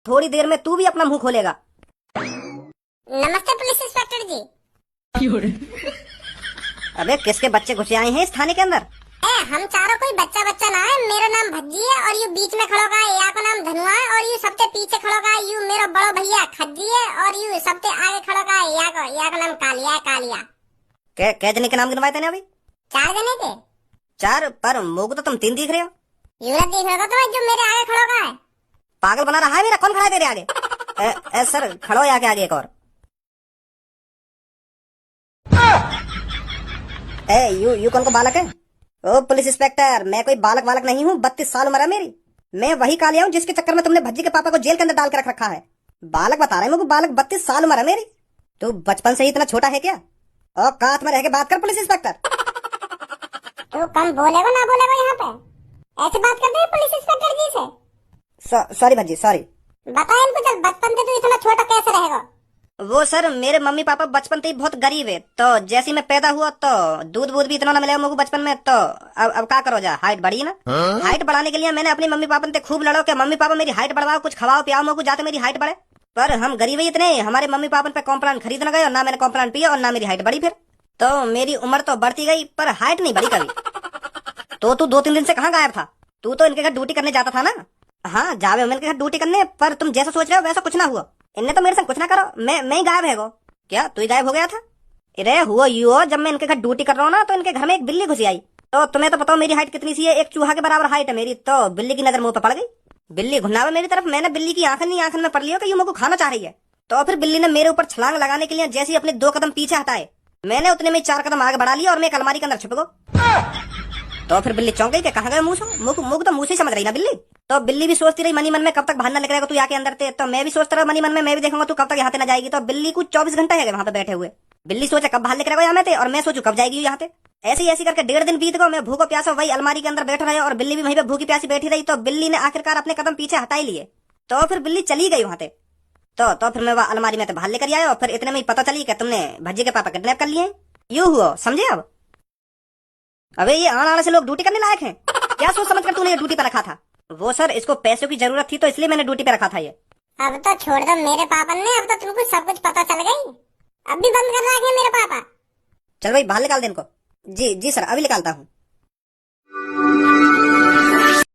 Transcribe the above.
थोड़ी देर में तू भी अपना मुंह खोलेगा। नमस्ते पुलिस इंस्पेक्टर जी। अबे किसके बच्चे घुसे आए हैं इस थाने के अंदर? हम चारों कोई बच्चा बच्चा ना है। मेरा नाम भज्जी है और यू बीच में खड़ो का है, या का नाम धनुआ है और यू सबसे पीछे खड़ो का है यू मेरा बड़ो भैया खज्जी है और यू सबसे आगे खड़ो का है या का नाम कालिया है, कालिया। कै जने के नाम गिनवाए थे अभी? 4 जने थे। 4? पर मोगु तो तुम 3 दिख रहे हो। यू ना दिख रहा तो जो मेरे आगे खड़ो का है। पागल बना रहा है मेरा, कौन खड़ा है तेरे आगे? सर खड़ो या के आगे एक और। यू कौन को बालक है? ओ पुलिस इंस्पेक्टर, मैं कोई बालक वालक नहीं हूँ। 32 साल उम्र है मेरी। मैं वही कालिया हूँ जिसके चक्कर में तुमने भज्जी के पापा को जेल के अंदर डाल के रख रखा है। बालक बता रहे हैं मुझे, बालक। 32 साल उम्र है मेरी। तू बचपन से ही इतना छोटा है क्या? और कात में रह के बात कर पुलिस इंस्पेक्टर। तू कम बोलेगा ना बोलेगा यहाँ पे? ऐसे बात करते हैं पुलिस इंस्पेक्टर जी से? Sorry Bhajji, sorry. बता इनको, चल बचपन से तू इतना छोटा कैसे रहेगा? वो सर मेरे मम्मी पापा बचपन से ही बहुत गरीब है, तो जैसे मैं पैदा हुआ तो दूध वूध भी इतना ना मिलेगा मुझे बचपन में। तो अब क्या करो, जा हाइट बढ़ी ना। हाइट बढ़ाने के लिए मैंने अपनी मम्मी पापा से खूब लड़ो कि मम्मी पापा मेरी हाइट बढ़ाओ, कुछ खवाओ पियाओ मुझे जाते मेरी हाइट बढ़े। पर हम गरीब ही इतने, हमारे मम्मी पापा पे कॉम्प्लान खरीद न गए और ना मैंने कॉम्प्लान पिया और ना मेरी हाइट बढ़ी। फिर तो मेरी उम्र तो बढ़ती गई पर हाइट नहीं बढ़ी कभी। तो तू 2-3 दिन से कहाँ गायब था? तू तो इनके घर ड्यूटी करने जाता था ना? हाँ जावे हो इनके घर ड्यूटी करने, पर तुम जैसा सोच रहे हो वैसा कुछ ना हुआ। इनने तो मेरे से कुछ ना करो, मैं ही गायब है। वो क्या तू ही गायब हो गया था? अरे हुआ यू हो, जब मैं इनके घर ड्यूटी कर रहा हूँ ना तो इनके घर में एक बिल्ली घुसी आई। तो तुम्हें तो बताओ मेरी हाइट कितनी सी है, एक चूहा के बराबर हाइट है मेरी। तो बिल्ली की नजर मुंह पे पड़ गई। बिल्ली घुनावा मेरी तरफ, मैंने बिल्ली की आंखन में पड़ लिया कि यू मुझको खाना चाह रही है। तो फिर बिल्ली ने मेरे ऊपर छलांग लगाने के लिए जैसे ही अपने 2 कदम पीछे हटाए, मैंने उतने में 4 कदम आगे बढ़ा लिया और मैं एक अलमारी के अंदर छुप गया। तो फिर बिल्ली चौंक गई कि कहाँ गए मुंह तो मुंह से समझ रही ना बिल्ली। तो बिल्ली भी सोचती रही मनी मन में कब तक बाहर न निकलेगा तू आके अंदर थे। तो मैं भी सोचता रहा मनी मन में, मैं भी देखूंगा तू कब तक यहाँ पे न जाएगी। तो बिल्ली कुछ 24 घंटे है वहाँ पे बैठे हुए। बिल्ली सोचे कब बाहर निकलेगा यहाँ थे और मैं सोचू कब जाएगी यहाँ पे। ऐसी करके 1.5 दिन बीत गए। मैं भूखो प्यासा वही अलमारी के अंदर बैठा रहा और बिल्ली भी वहीं पे भूखी प्यासी बैठी रही। तो बिल्ली ने आखिरकार अपने कदम पीछे हटा ही लिए। तो फिर बिल्ली चली गई वहाँ पे। तो फिर मैं वह अलमारी में बाहर लेकर आया और फिर इतने में पता चली कि तुमने भज्जी के पापा किडनैप कर लिए। यू हुआ, समझे? अब अबे ये आने से लोग ड्यूटी करने लायक हैं क्या? सोच समझ कर तूने ये ड्यूटी पे रखा था? वो सर इसको पैसों की जरूरत थी तो इसलिए मैंने ड्यूटी पे रखा था ये। अब तो छोड़ दो मेरे पापा ने, अब तो तुमको सब कुछ पता चल गई। अब भी बंद कर रखा है मेरे पापा। चल भाई बाहर निकाल दे इनको। जी सर अभी निकालता हूँ।